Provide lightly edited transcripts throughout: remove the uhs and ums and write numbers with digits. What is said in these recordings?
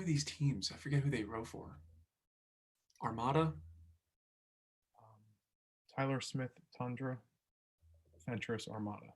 these teams? I forget who they row for. Armada? Tyler Smith, Tundra, Fentress, Armada.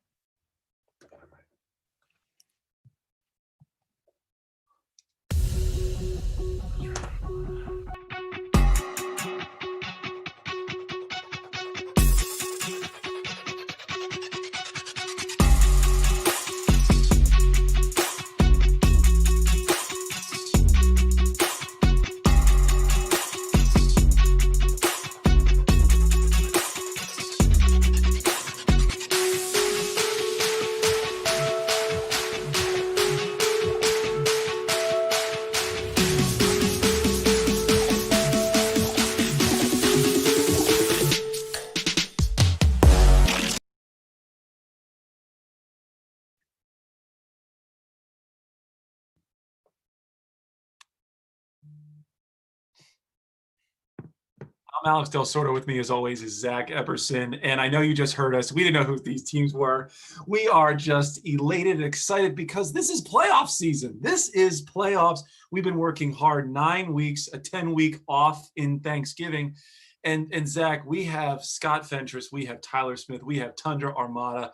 I'm Alex Del Sordo. With me, as always, is Zach Epperson. And I know you just heard us. We didn't know who these teams were. We are just elated and excited because this is playoff season. This is playoffs. We've been working hard 9 weeks, a 10-week off in Thanksgiving. And Zach, we have Scott Fentress. We have Tyler Smith. We have Tundra Armada.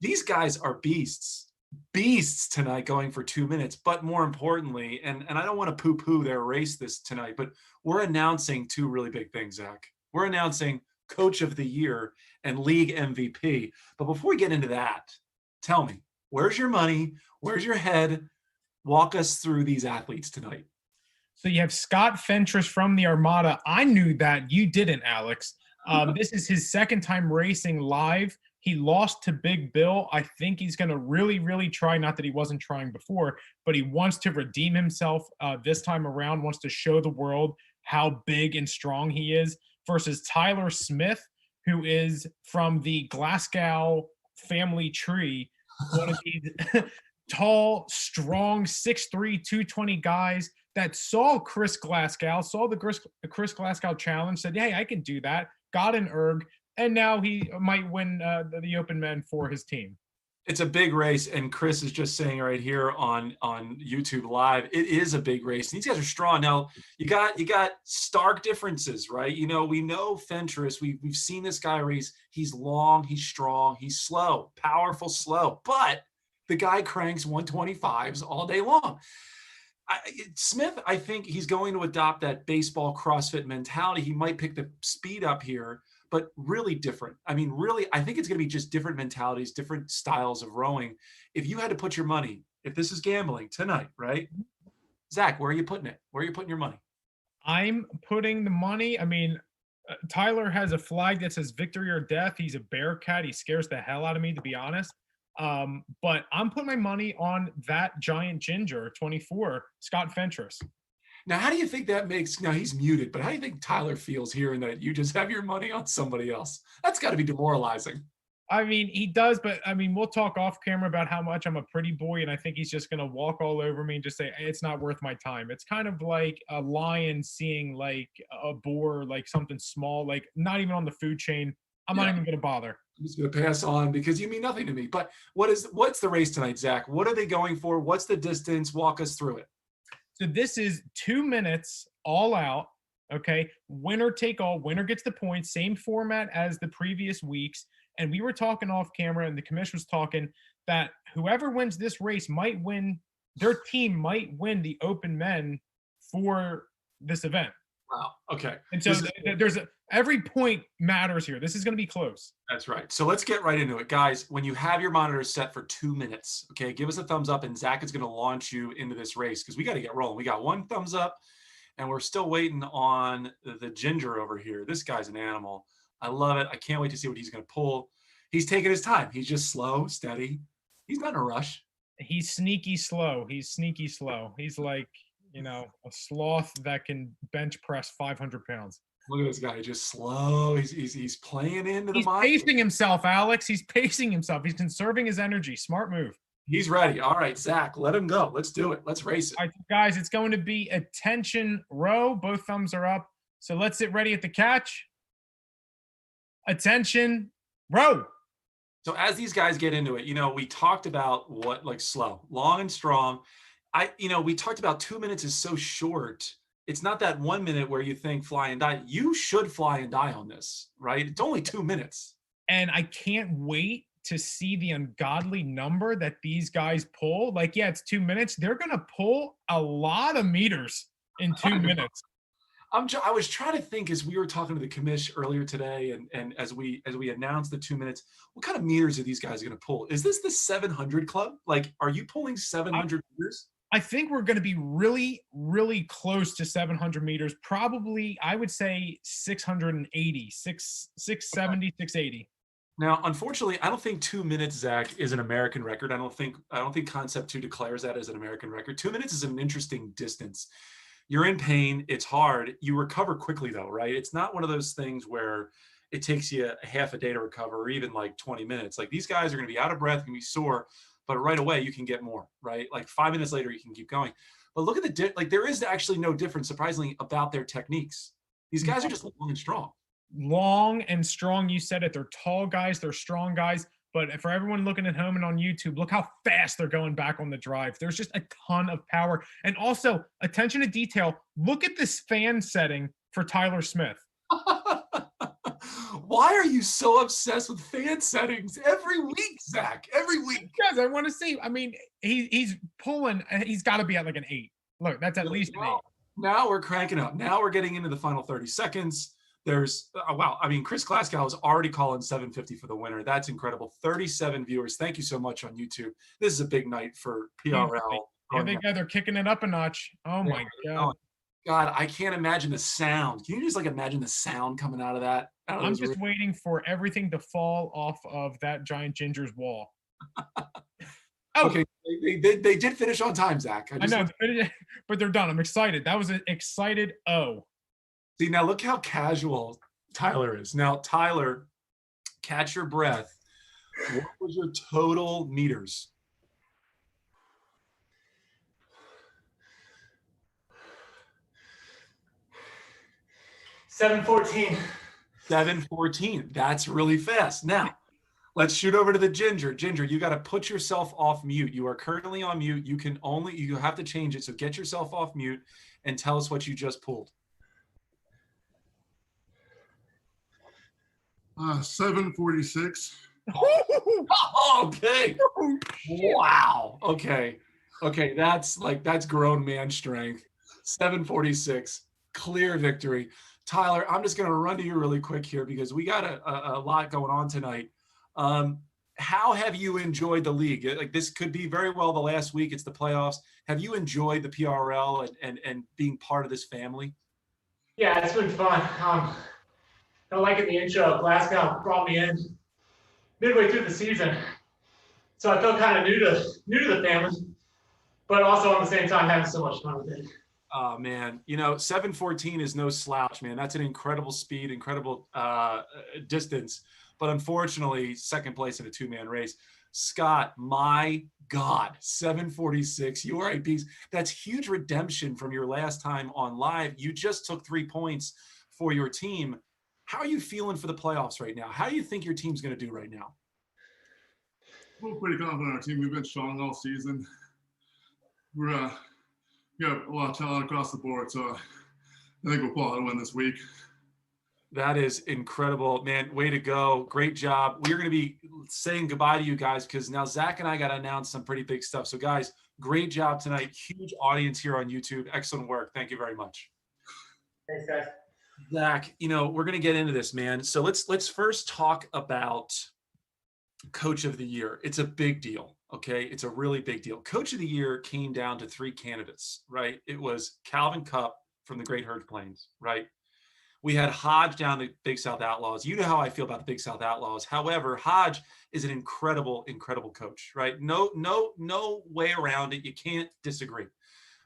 These guys are beasts tonight going for 2 minutes. But more importantly, and I don't want to poo-poo their race this tonight, but we're announcing two really big things, Zach. We're announcing Coach of the Year and League MVP. But before we get into that, tell me, where's your money? Where's your head? Walk us through these athletes tonight. So you have Scott Fentress from the Armada. I knew that. You didn't, Alex. This is his second time racing live. He lost to Big Bill. I think he's going to really, really try. Not that he wasn't trying before, but he wants to redeem himself this time around, wants to show the world how big and strong he is, versus Tyler Smith, who is from the Glasgow family tree, one of these tall, strong, 6'3", 220 guys that saw Chris Glasgow, saw the Chris Glasgow challenge, said, hey, I can do that, got an erg, and now he might win the Open Men for his team. It's a big race, and Chris is just saying right here on YouTube Live, it is a big race. And these guys are strong. Now, you got stark differences, right? You know, we know Fentress. We've seen this guy race. He's long, he's strong, he's slow, powerful, slow. But the guy cranks 125s all day long. Smith, I think he's going to adopt that baseball CrossFit mentality. He might pick the speed up here, but really different. I mean, really, I think it's going to be just different mentalities, different styles of rowing. If you had to put your money, if this is gambling tonight, right? Zach, where are you putting it? Where are you putting your money? I'm putting the money. I mean, Tyler has a flag that says victory or death. He's a Bearcat. He scares the hell out of me, to be honest. But I'm putting my money on that giant ginger, 24, Scott Fentress. Now, how do you think that makes, now he's muted, but how do you think Tyler feels hearing that you just have your money on somebody else? That's got to be demoralizing. I mean, he does, but I mean, we'll talk off camera about how much I'm a pretty boy, and I think he's just going to walk all over me and just say, hey, it's not worth my time. It's kind of like a lion seeing like a boar, like something small, like not even on the food chain. I'm not even going to bother. I'm just going to pass on because you mean nothing to me. But what's the race tonight, Zach? What are they going for? What's the distance? Walk us through it. So this is 2 minutes all out. Okay. Winner take all. Winner gets the points. Same format as the previous weeks. And we were talking off camera, and the commission was talking that whoever wins this race might win, their team might win the Open Men for this event. Wow. Okay. And so every point matters here. This is going to be close. That's right. So let's get right into it, guys. When you have your monitors set for 2 minutes, okay, give us a thumbs up, and Zach is going to launch you into this race because we got to get rolling. We got one thumbs up, and we're still waiting on the ginger over here. This guy's an animal. I love it. I can't wait to see what he's going to pull. He's taking his time. He's just slow, steady. He's not in a rush. He's sneaky slow. He's like, you know, a sloth that can bench press 500 pounds. Look at this guy, just slow. He's playing into the mind. He's pacing himself, Alex. He's pacing himself. He's conserving his energy. Smart move. He's ready. All right, Zach, let him go. Let's do it. Let's race it. All right, guys, it's going to be attention row. Both thumbs are up. So let's get ready at the catch. Attention row. So as these guys get into it, you know, we talked about what, like, slow, long and strong. we talked about 2 minutes is so short. It's not that 1 minute where you think fly and die. You should fly and die on this, right? It's only 2 minutes. And I can't wait to see the ungodly number that these guys pull. Like, yeah, it's 2 minutes. They're going to pull a lot of meters in 2 minutes. I was trying to think as we were talking to the commish earlier today, and as we announced the 2 minutes, what kind of meters are these guys going to pull? Is this the 700 club? Like, are you pulling 700 meters? I think we're going to be really, really close to 700 meters. Probably, I would say 680, 670, 680. Now, unfortunately, I don't think 2 minutes, Zach, is an American record. I don't think Concept 2 declares that as an American record. 2 minutes is an interesting distance. You're in pain. It's hard. You recover quickly, though, right? It's not one of those things where it takes you a half a day to recover, or even like 20 minutes. Like, these guys are going to be out of breath, going to be sore, but right away you can get more, right? Like 5 minutes later, you can keep going. But look at there is actually no difference, surprisingly, about their techniques. These guys are just long and strong. Long and strong. You said it. They're tall guys. They're strong guys. But for everyone looking at home and on YouTube, look how fast they're going back on the drive. There's just a ton of power. And also, attention to detail. Look at this fan setting for Tyler Smith. Why are you so obsessed with fan settings every week, Zach? Every week. Because I want to see. I mean, he's pulling. He's got to be at like an 8. Look, that's at least an 8. Now we're cranking up. Now we're getting into the final 30 seconds. There's wow. I mean, Chris Glasgow is already calling 750 for the winner. That's incredible. 37 viewers. Thank you so much on YouTube. This is a big night for PRL. Yeah, they're kicking it up a notch. Oh my God. God, I can't imagine the sound. Can you just like imagine the sound coming out of that? I'm just waiting for everything to fall off of that giant ginger's wall. Okay, they did finish on time, Zach. I know, but they're done. I'm excited. That was an excited O. See, now look how casual Tyler is. Now, Tyler, catch your breath. What was your total meters? 714. 714. That's really fast. Now, let's shoot over to the Ginger. Ginger, you got to put yourself off mute. You are currently on mute. You have to change it. So get yourself off mute and tell us what you just pulled. 746. Okay. Wow. Okay. That's grown man strength. 746. Clear victory. Tyler, I'm just going to run to you really quick here because we got a lot going on tonight. How have you enjoyed the league? Like, this could be very well the last week. It's the playoffs. Have you enjoyed the PRL and being part of this family? Yeah, it's been fun. Like in the intro, Glasgow brought me in midway through the season, so I felt kind of new to the family, but also at the same time having so much fun with it. Oh man, 714 is no slouch, man. That's an incredible speed, incredible distance, but unfortunately, second place in a 2-man race. Scott, my God, 746. You are a beast. That's huge redemption from your last time on live. You just took 3 points for your team. How are you feeling for the playoffs right now? How do you think your team's going to do right now? We're pretty confident in our team. We've been strong all season. We have a lot of talent across the board, so I think we'll pull out a win this week. That is incredible, man. Way to go. Great job. We're going to be saying goodbye to you guys because now Zach and I got to announce some pretty big stuff. So, guys, great job tonight. Huge audience here on YouTube. Excellent work. Thank you very much. Thanks, guys. Zach, we're going to get into this, man. So let's first talk about Coach of the Year. It's a big deal, okay? It's a really big deal. Coach of the Year came down to 3 candidates, right? It was Calvin Cup from the Great Herd Plains, right? We had Hodge down the Big South Outlaws. You know how I feel about the Big South Outlaws. However, Hodge is an incredible, incredible coach, right? No way around it. You can't disagree. And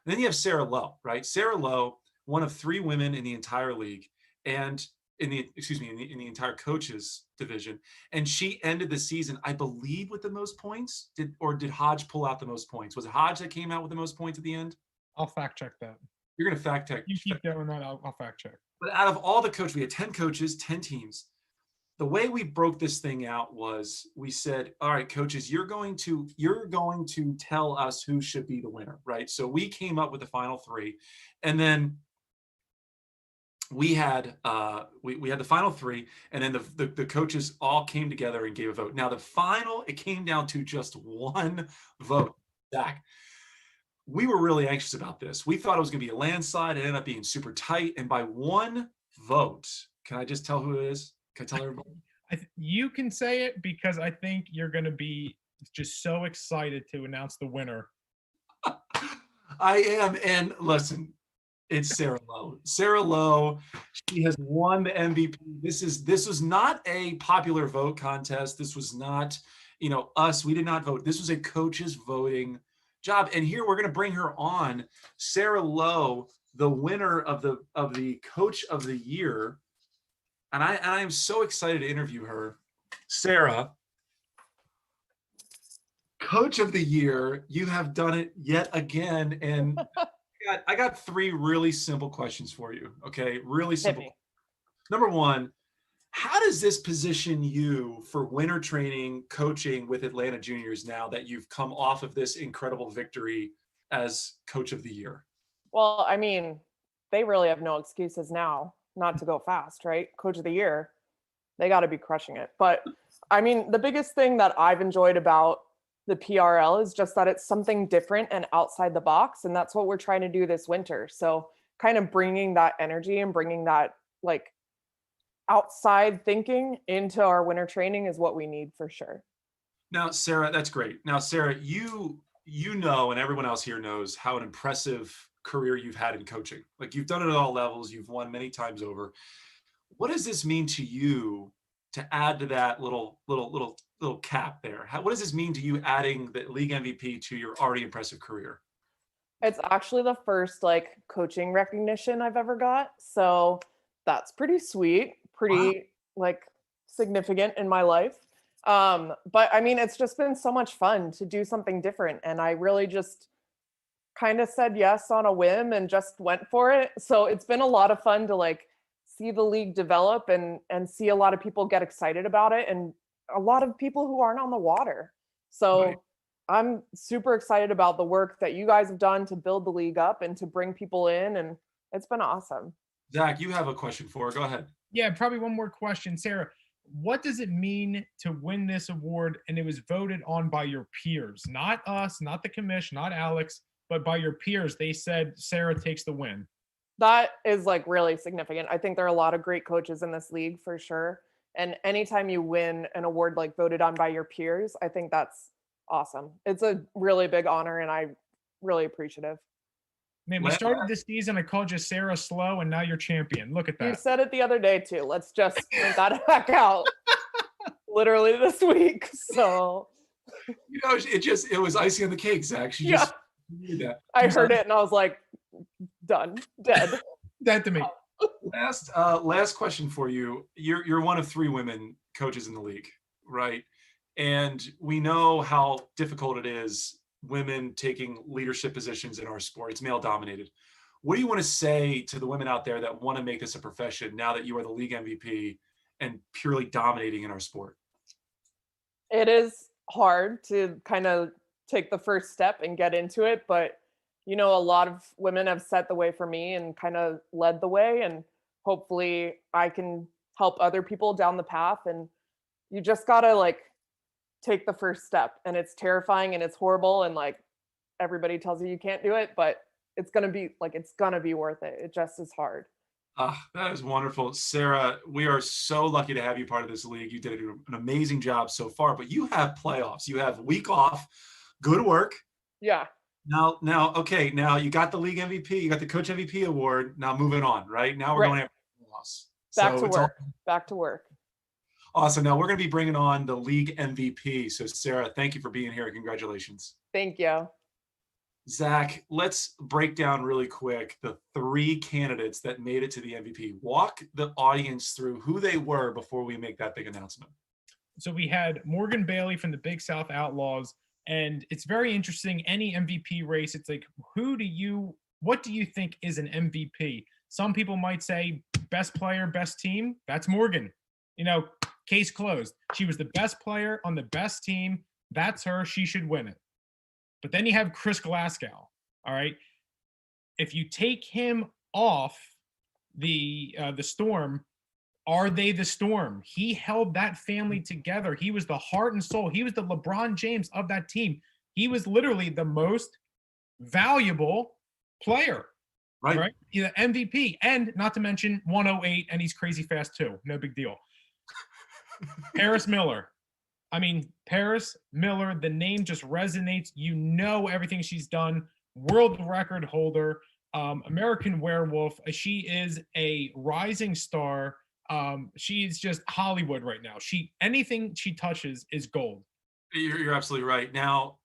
then you have Sarah Lowe, right? Sarah Lowe, one of 3 women in the entire league and in the entire coaches division. And she ended the season, I believe, with the most points. Did Hodge pull out the most points? Was it Hodge that came out with the most points at the end? I'll fact check that. You're going to fact check. You keep doing that. I'll fact check. But out of all the coaches, we had 10 coaches, 10 teams. the way we broke this thing out was we said, all right, coaches, you're going to tell us who should be the winner, right? So we came up with the final three, and then we had we had the final three, and then the coaches all came together and gave a vote. Now it came down to just one vote. Zach, we were really anxious about this. We thought it was going to be a landslide. It ended up being super tight, and by one vote, can I just tell who it is? Can I tell everybody? You can say it because I think you're going to be just so excited to announce the winner. I am, and listen, it's Sarah Lowe. Sarah Lowe, she has won the MVP. This was not a popular vote contest. This was not, us. We did not vote. This was a coach's voting job. And here we're going to bring her on, Sarah Lowe, the winner of the Coach of the Year. And I am so excited to interview her. Sarah, Coach of the Year, you have done it yet again. And I got three really simple questions for you. Okay, really simple. Number one, how does this position you for winter training, coaching with Atlanta Juniors now that you've come off of this incredible victory as Coach of the Year? Well, I mean, they really have no excuses now not to go fast, right? Coach of the Year, they got to be crushing it. But I mean, the biggest thing that I've enjoyed about the PRL is just that it's something different and outside the box. And that's what we're trying to do this winter. So kind of bringing that energy and bringing that like outside thinking into our winter training is what we need for sure. Now, Sarah, that's great. Now, Sarah, you know, and everyone else here knows how an impressive career you've had in coaching. Like you've done it at all levels. You've won many times over. What does this mean to you to add to that little cap there? What does this mean to you adding the league MVP to your already impressive career? It's actually the first like coaching recognition I've ever got. So that's pretty sweet, pretty like significant in my life. But I mean, it's just been so much fun to do something different. And I really just kind of said yes on a whim and just went for it. So it's been a lot of fun to like see the league develop and see a lot of people get excited about it, and a lot of people who aren't on the water. So Right. I'm super excited about the work that you guys have done to build the league up and to bring people in, and it's been awesome. Zach, you have a question for her. Go ahead. Yeah, probably one more question. Sarah, what does it mean to win this award? And it was voted on by your peers, not us, not the commission, not Alex, but by your peers. They said Sarah takes the win. That is like really significant. I think there are a lot of great coaches in this league for sure. And anytime you win an award like voted on by your peers, I think that's awesome. It's a really big honor, and I'm really appreciative. Man, we started this season. I called you Sarah Slow, and now you're champion. Look at You that. said it the other day too. Let's just point that back out. Literally this week. So It was icing on the cake, Zach. She yeah, just did that. I heard it and I was like, done, dead. That to me. Last question for you. You're one of three women coaches in the league, right? And we know how difficult it is, women taking leadership positions in our sport. It's male dominated. What do you want to say to the women out there that want to make this a profession now that you are the league MVP and purely dominating in our sport? It is hard to kind of take the first step and get into it, but a lot of women have set the way for me and kind of led the way, and hopefully I can help other people down the path. And you just gotta like take the first step, and it's terrifying and it's horrible, and like everybody tells you can't do it, but it's gonna be worth it. It just is hard. That is wonderful. Sarah, we are so lucky to have you part of this league. You did an amazing job so far, but you have playoffs. You have week off. Good work. Yeah. Now, you got the league MVP, you got the coach MVP award. Now moving on, right? Now we're going after playoffs. Back to work. Awesome. Now we're going to be bringing on the league MVP. So Sarah, thank you for being here. Congratulations. Thank you. Zach, let's break down really quick the three candidates that made it to the MVP. Walk the audience through who they were before we make that big announcement. So we had Morgan Bailey from the Big South Outlaws. And it's very interesting. Any MVP race, it's like, what do you think is an MVP? Some people might say best player, best team. That's Morgan. Case closed. She was the best player on the best team. That's her. She should win it. But then you have Chris Glasgow. All right. If you take him off the Storm, are they the Storm? He held that family together. He was the heart and soul. He was the LeBron James of that team. He was literally the most valuable player. Right? He's an MVP. And not to mention 108, and he's crazy fast too. No big deal. Paris Miller. I mean, Paris Miller, the name just resonates. You know everything she's done. World record holder, American Werewolf. She is a rising star. She's just Hollywood right now. Anything she touches is gold. You're absolutely right. Now,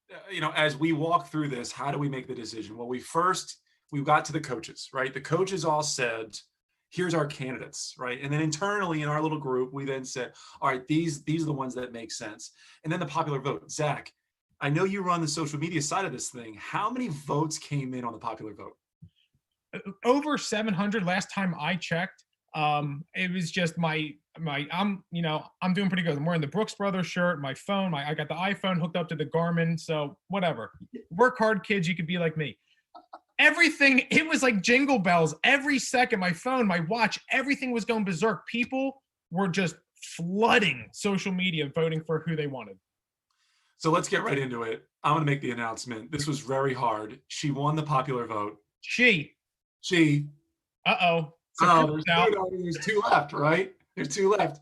as we walk through this, how do we make the decision? Well, we got to the coaches, right? The coaches all said, here's our candidates, right? And then internally in our little group, we then said, all right, these are the ones that make sense. And then the popular vote. Zach, I know you run the social media side of this thing. How many votes came in on the popular vote? Over 700 last time I checked. It was just I'm doing pretty good. I'm wearing the Brooks Brothers shirt, my phone, I got the iPhone hooked up to the Garmin. So whatever. Work hard, kids. You could be like me. Everything, it was like jingle bells every second. My phone, my watch, everything was going berserk. People were just flooding social media, voting for who they wanted. So let's get right into it. I'm going to make the announcement. This was very hard. She won the popular vote. She. Uh-oh. So there's two left, right? There's two left.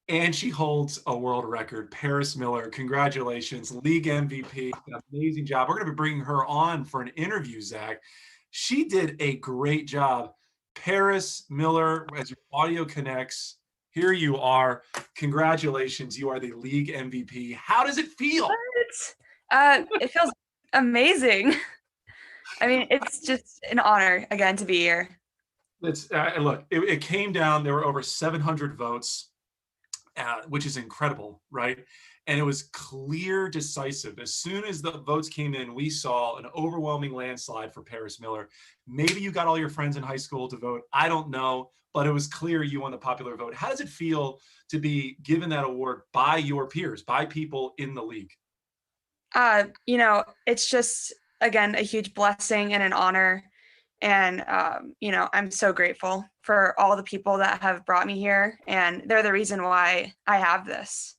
And she holds a world record. Paris Miller, congratulations, league MVP, an amazing job. We're going to be bringing her on for an interview, Zach. She did a great job. Paris Miller, as your audio connects, here you are. Congratulations, you are the league MVP. How does it feel? It feels amazing. I mean, it's just an honor again to be here. It came down. There were over 700 votes. Which is incredible, right? And it was clear, decisive. As soon as the votes came in, we saw an overwhelming landslide for Paris Miller. Maybe you got all your friends in high school to vote. I don't know, but it was clear you won the popular vote. How does it feel to be given that award by your peers, by people in the league? It's just, again, a huge blessing and an honor. And, I'm so grateful for all the people that have brought me here, and they're the reason why I have this.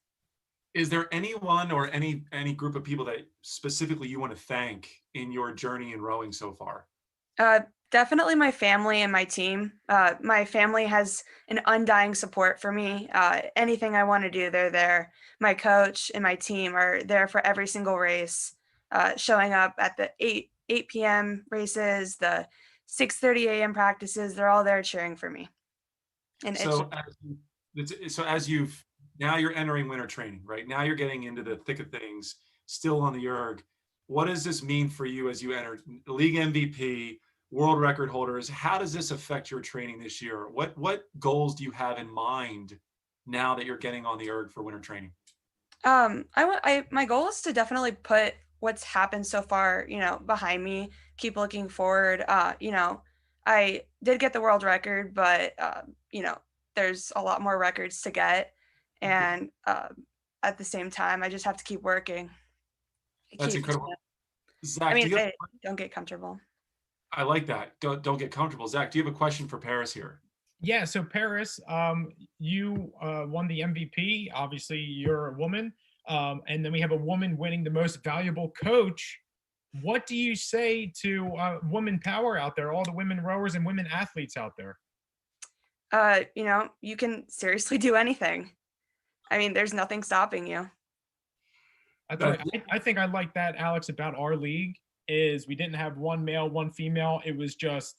Is there anyone or any group of people that specifically you want to thank in your journey in rowing so far? Definitely my family and my team. My family has an undying support for me. Anything I want to do, they're there. My coach and my team are there for every single race, showing up at the 8 p.m. races, the 6:30 a.m. practices. They're all there cheering for me. And now you're entering winter training, right? Now you're getting into the thick of things, still on the erg. What does this mean for you as you enter league MVP, world record holders? How does this affect your training this year? What goals do you have in mind now that you're getting on the erg for winter training? My goal is to definitely put what's happened so far, behind me, keep looking forward. I did get the world record, but, there's a lot more records to get. And at the same time, I just have to keep working. That's incredible. Zach, don't get comfortable. I like that. Don't get comfortable. Zach, do you have a question for Paris here? Yeah. So Paris, you won the MVP. Obviously, you're a woman. And then we have a woman winning the most valuable coach. What do you say to woman power out there, all the women rowers and women athletes out there? You can seriously do anything. I mean, there's nothing stopping you. I think I like that, Alex, about our league is we didn't have one male, one female. It was just,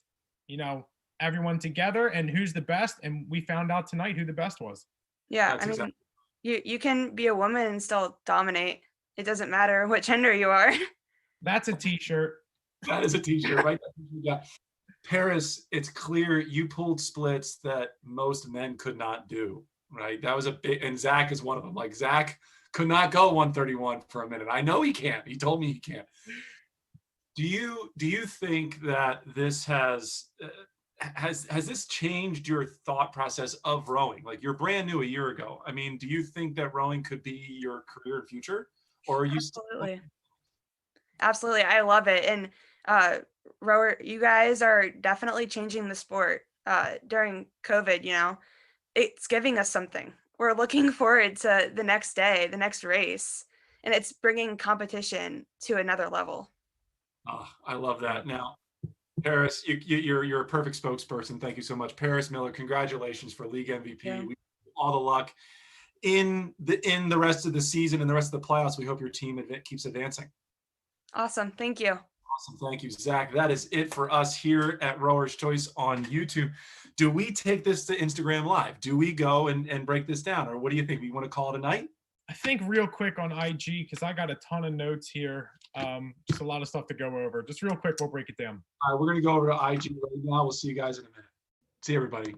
everyone together and who's the best. And we found out tonight who the best was. Yeah. You can be a woman and still dominate. It doesn't matter what gender you are. That's a t-shirt. That is a t-shirt, right? Yeah. Paris, it's clear you pulled splits that most men could not do, right? That was a big, and Zach is one of them. Like Zach could not go 131 for a minute. I know he can't. He told me he can't. Do you think that this has has this changed your thought process of rowing? Like, you're brand new a year ago. I mean, do you think that rowing could be your career and future, or are you still? Absolutely. Absolutely. I love it. And rower, you guys are definitely changing the sport during COVID, it's giving us something. We're looking forward to the next day, the next race, and it's bringing competition to another level. Oh, I love that. Now, Paris, you're a perfect spokesperson. Thank you so much. Paris Miller, congratulations for league MVP. Yeah. We wish you all the luck in the rest of the season and the rest of the playoffs. We hope your team keeps advancing. Awesome. Thank you. Awesome. Thank you, Zach. That is it for us here at Rower's Choice on YouTube. Do we take this to Instagram Live? Do we go and break this down? Or what do you think? We want to call it a night? I think real quick on IG, because I got a ton of notes here. Just a lot of stuff to go over. Just real quick, we'll break it down. All right, we're going to go over to IG right now. We'll see you guys in a minute. See everybody.